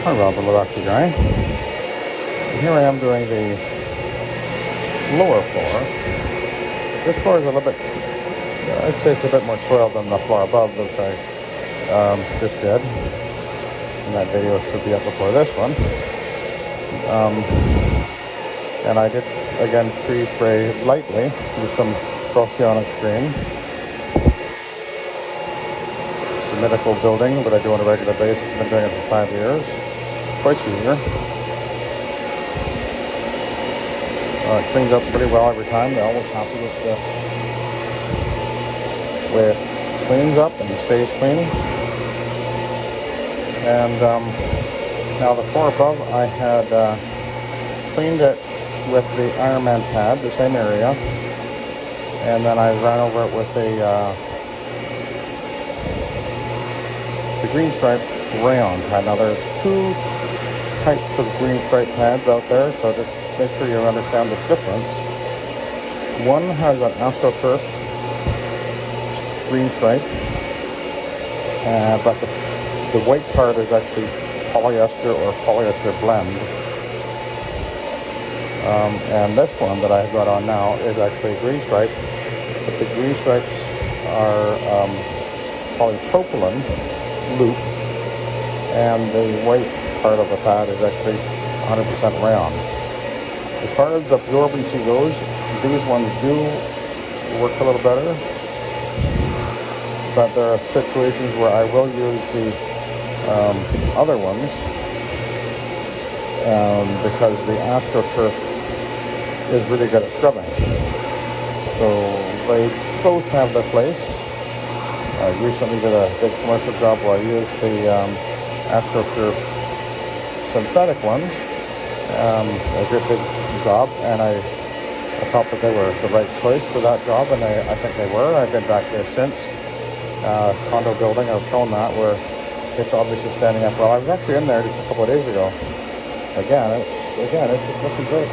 Hi, Robert with Oxy-Dry. And here I am doing the lower floor. This floor is a little bit, I'd say it's a bit more soiled than the floor above, which I just did. And that video should be up before this one. And I did, again, pre-spray lightly with some Rayon extreme. It's a medical building, but I do on a regular basis. I've been doing it for 5 years. Twice a year. It cleans up pretty well every time. They're always happy with the way it cleans up and stays clean. And now the floor above, I had cleaned it with the Ironman pad, the same area, and then I ran over it with the green stripe Rayon pad. Now there's two types of green stripe pads out there, so just make sure you understand the difference. One has an AstroTurf green stripe, but the white part is actually polyester or polyester blend. And this one that I've got on now is actually a green stripe, but the green stripes are polypropylene loop, and the white part of the pad is actually 100% Rayon. As far as absorbency goes, these ones do work a little better, but there are situations where I will use the other ones because the AstroTurf is really good at scrubbing. So they both have their place. I recently did a big commercial job where I used the AstroTurf synthetic ones. A good big job, and I thought that they were the right choice for that job, and I think they were. I've been back there since. Condo building, I've shown that, where it's obviously standing up well. I was actually in there just a couple of days ago. Again, it's just looking great.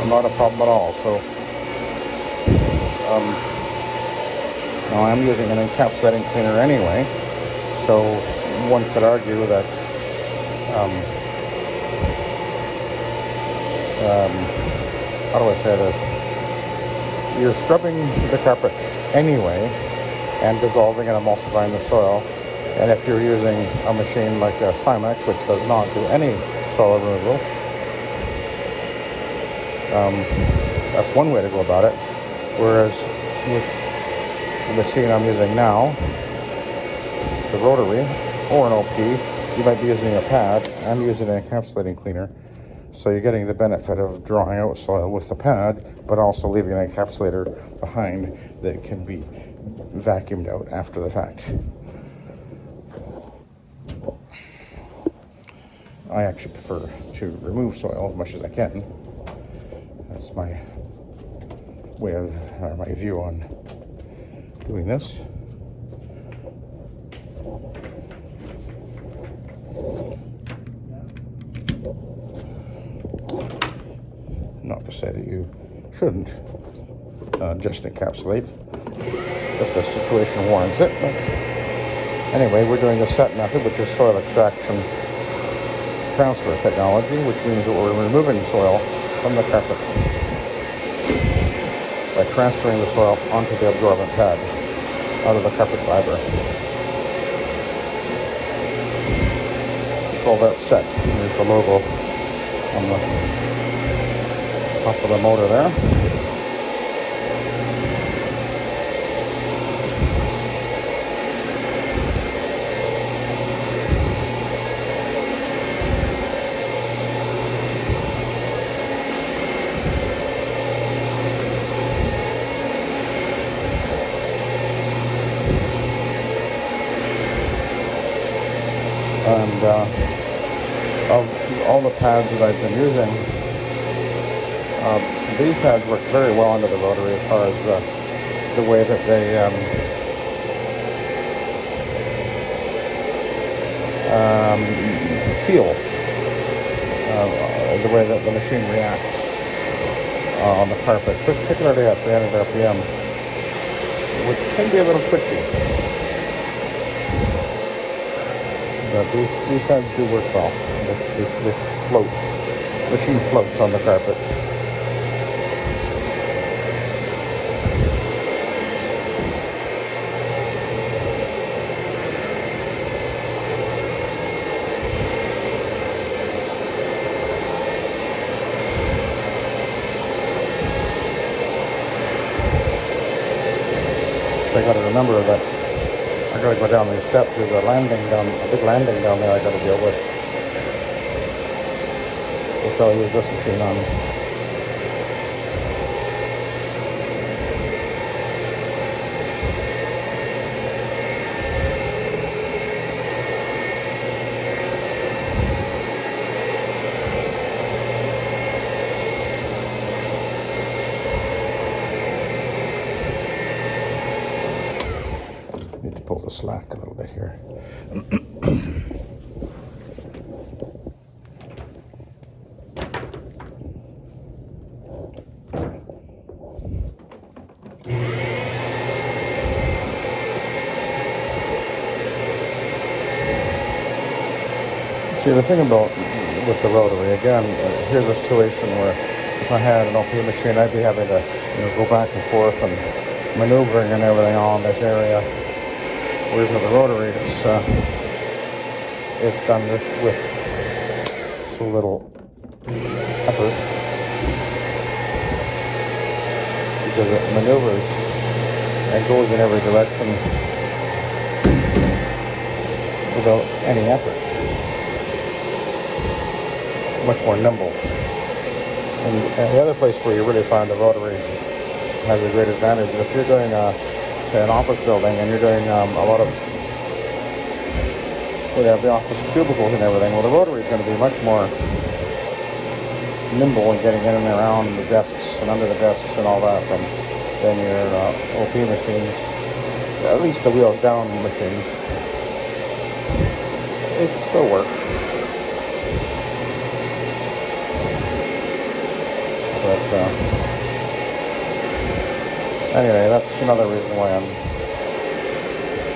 Not a problem at all. So now I'm using an encapsulating cleaner anyway, so one could argue that how do I say this? You're scrubbing the carpet anyway and dissolving and emulsifying the soil. And if you're using a machine like a Simex, which does not do any soil removal, that's one way to go about it. Whereas with the machine I'm using now, the rotary or an OP, you might be using a pad. I'm using an encapsulating cleaner. So you're getting the benefit of drawing out soil with the pad, but also leaving an encapsulator behind that can be vacuumed out after the fact. I actually prefer to remove soil as much as I can. That's my way of, or my view on doing this. Not to say that you shouldn't just encapsulate if the situation warrants it. But anyway, we're doing the SETT method, which is soil extraction transfer technology, which means that we're removing soil from the carpet by transferring the soil onto the absorbent pad out of the carpet fiber. We call that SETT. Here's the logo on the top of the motor there. And of all the pads that I've been using, these pads work very well under the rotary as far as the way that they feel, the way that the machine reacts on the carpets, particularly at 300 RPM, which can be a little twitchy. these pads do work well. They float. Machine floats on the carpet. I got to remember that I got to go down these steps. There's a big landing down there I got to deal with, which I'll use this machine on. Need to pull the slack a little bit here. See, the thing about with the rotary, again, here's a situation where if I had an OP machine, I'd be having to go back and forth and maneuvering and everything all in this area. Whereas with the rotary, it's done this with so little effort because it maneuvers and goes in every direction without any effort. Much more nimble. And the other place where you really find the rotary has a great advantage, if you're doing say an office building and you're doing a lot of where they have the office cubicles and everything, well, the rotary is going to be much more nimble in getting in and around the desks and under the desks and all that than your OP machines, at least the wheels down machines. It can still work. But anyway, that's another reason why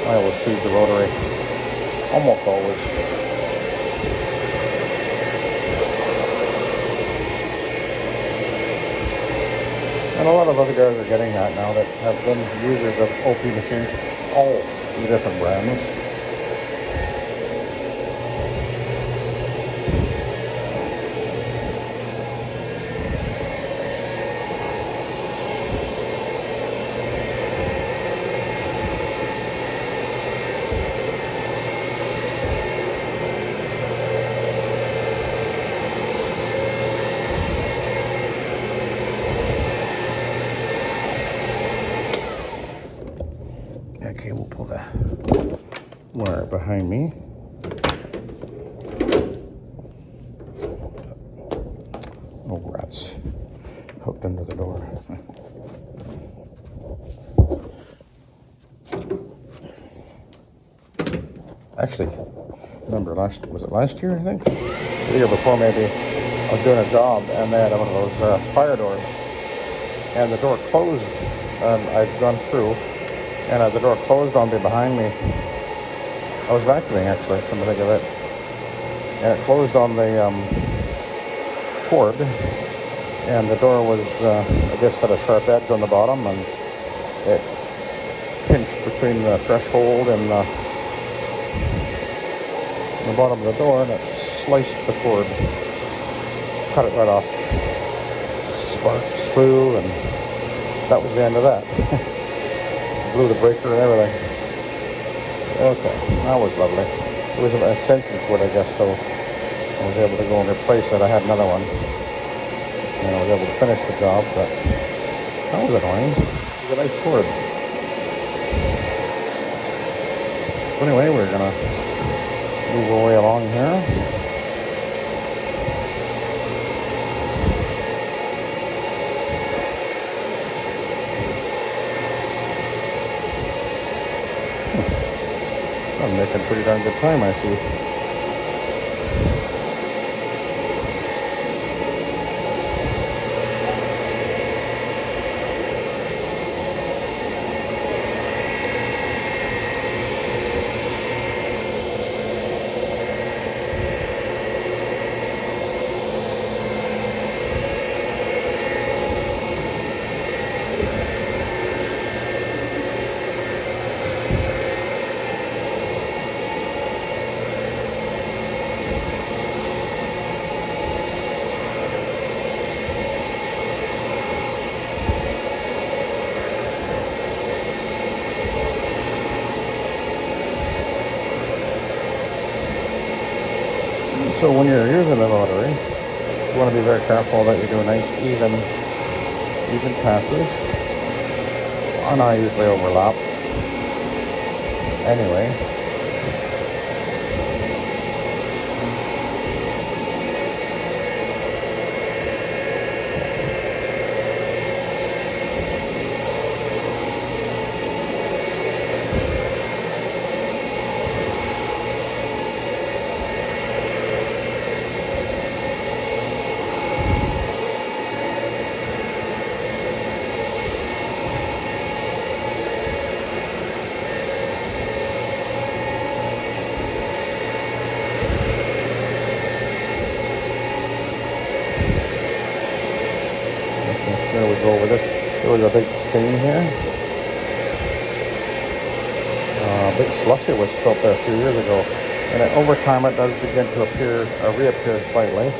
I always choose the rotary. Almost always. And a lot of other guys are getting that now that have been users of OP machines, all the different brands. Okay, we'll pull the wire behind me. Oh, rats. Hooked under the door. Actually, remember was it last year, I think? The year before, maybe. I was doing a job and they had one of those fire doors. And the door closed, and I'd gone through. And the door closed on me behind me. I was vacuuming, actually, come to think of it. And it closed on the cord. And the door was, I guess, had a sharp edge on the bottom. And it pinched between the threshold and the bottom of the door. And it sliced the cord. Cut it right off. Sparks flew, and that was the end of that. Blew the breaker and everything. Okay, that was lovely. It was an extension cord, I guess, so I was able to go and replace it. I had another one, and I was able to finish the job, but that was annoying. It was a nice cord. So anyway, we're gonna move our way along here. I'm making pretty darn good time, I see. So when you're using the rotary, you want to be very careful that you do nice even passes. And I usually overlap. Anyway. There we go with this. There was a big stain here. A big slushy was spilt there a few years ago. And then over time it does begin to appear, reappear slightly.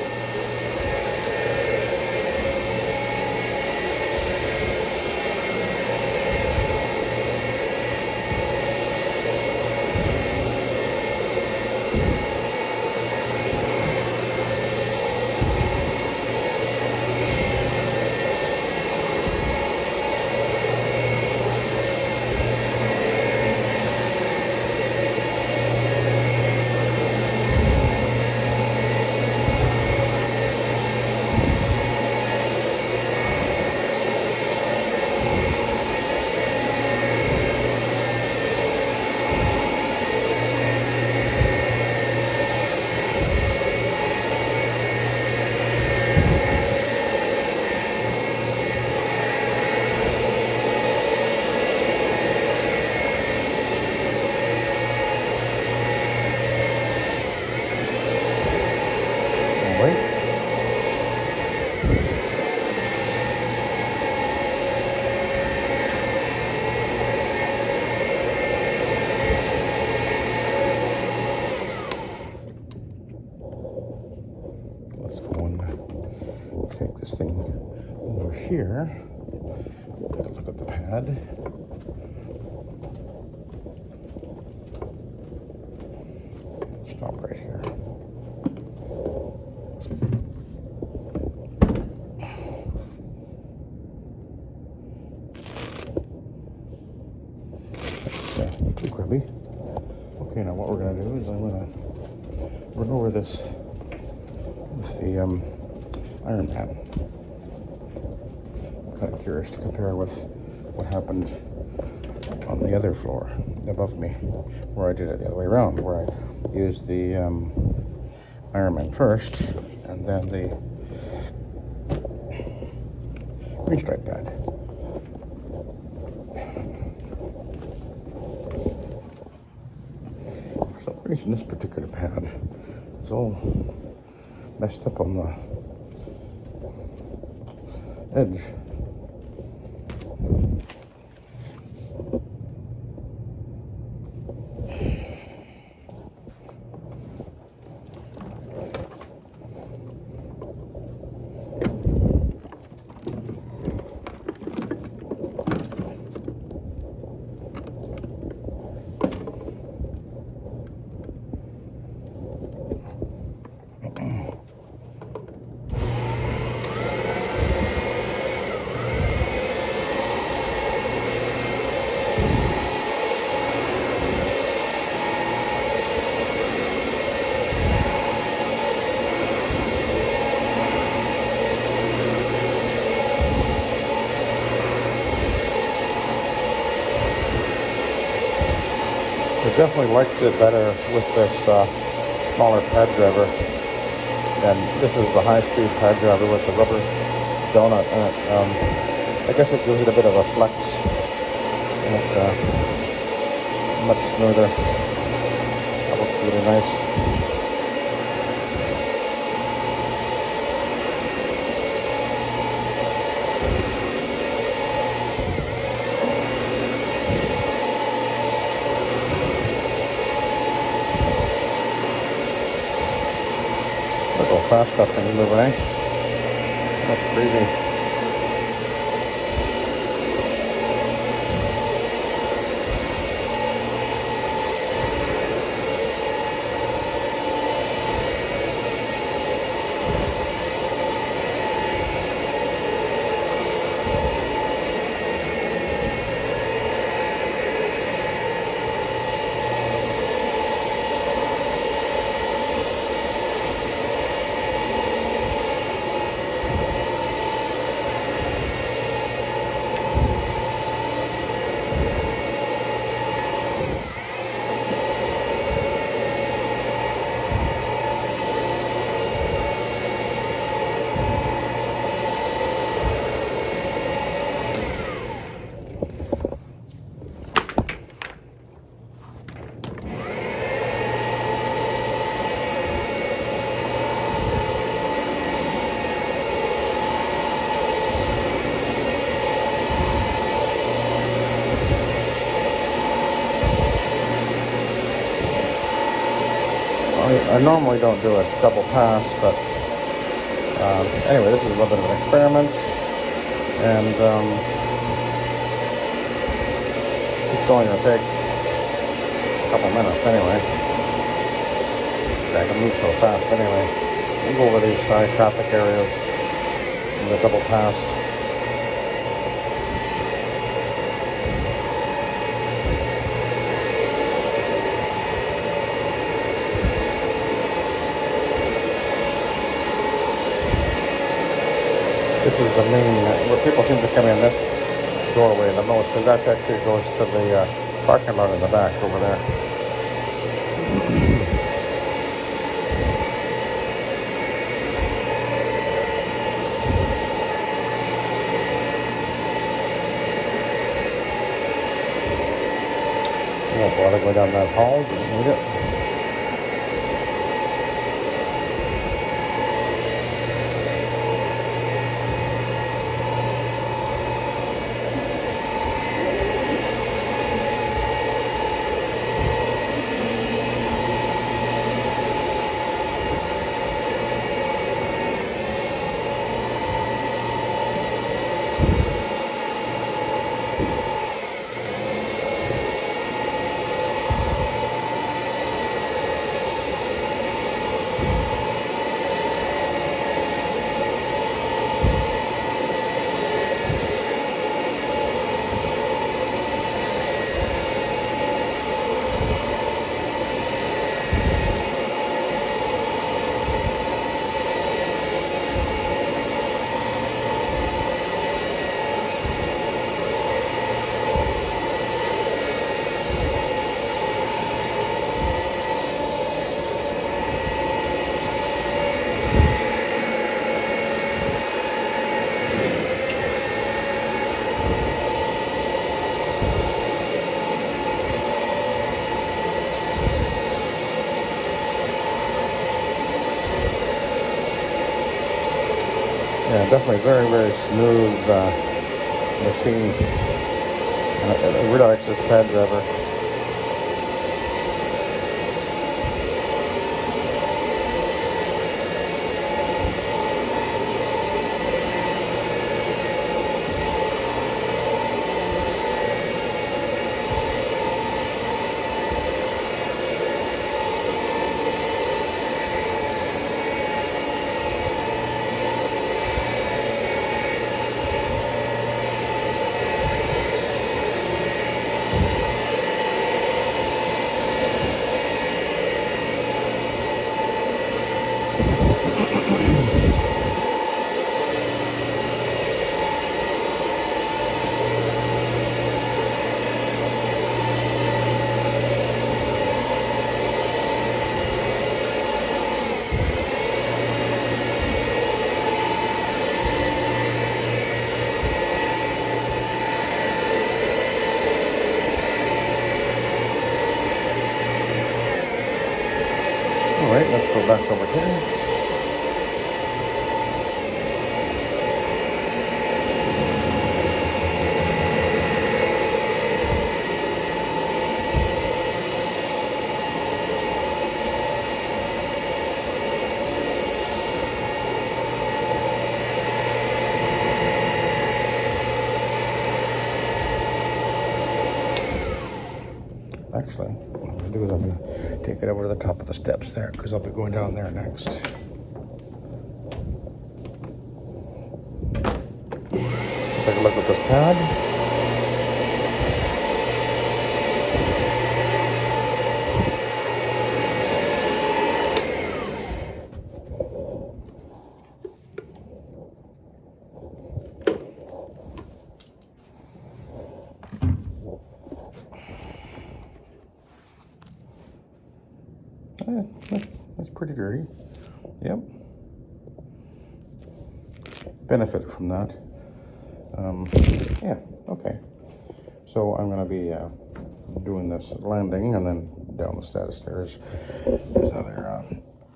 Let's go and take this thing over here. Take a look at the pad. Stop right here. Pretty grubby. Okay, now what we're going to do is I'm going to run over this with the Ironman. I'm kind of curious to compare with what happened on the other floor above me, where I did it the other way around, where I used the Ironman first and then the green stripe pad. For some reason, this particular pad is all messed up on the edge. I definitely liked it better with this smaller pad driver. And this is the high-speed pad driver with the rubber donut in it. I guess it gives it a bit of a flex. And much smoother. That looks really nice. Look how fast that thing's moving, eh? That's crazy. I normally don't do a double pass, but anyway, this is a little bit of an experiment, and it's only going to take a couple minutes anyway. I can move so fast anyway. We'll go over these high traffic areas in the double pass. This is the main, where people seem to come in this doorway the most, because that actually goes to the parking lot in the back over there. I won't bother going down that hall, doesn't need it. Yeah, definitely very, very smooth machine. I really like this pad driver. Alright, let's go back over here. Actually, what I'm going to do is I'm going to take it over to the top of the steps there, because I'll be going down there next. Take a look at this pad. That's pretty dirty. Yep. Benefit from that. Yeah, okay. So I'm going to be doing this landing and then down the set of stairs. There's another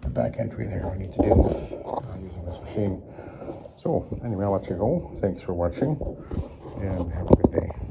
the back entry there I need to do using this machine. So anyway, I'll let you go. Thanks for watching and have a good day.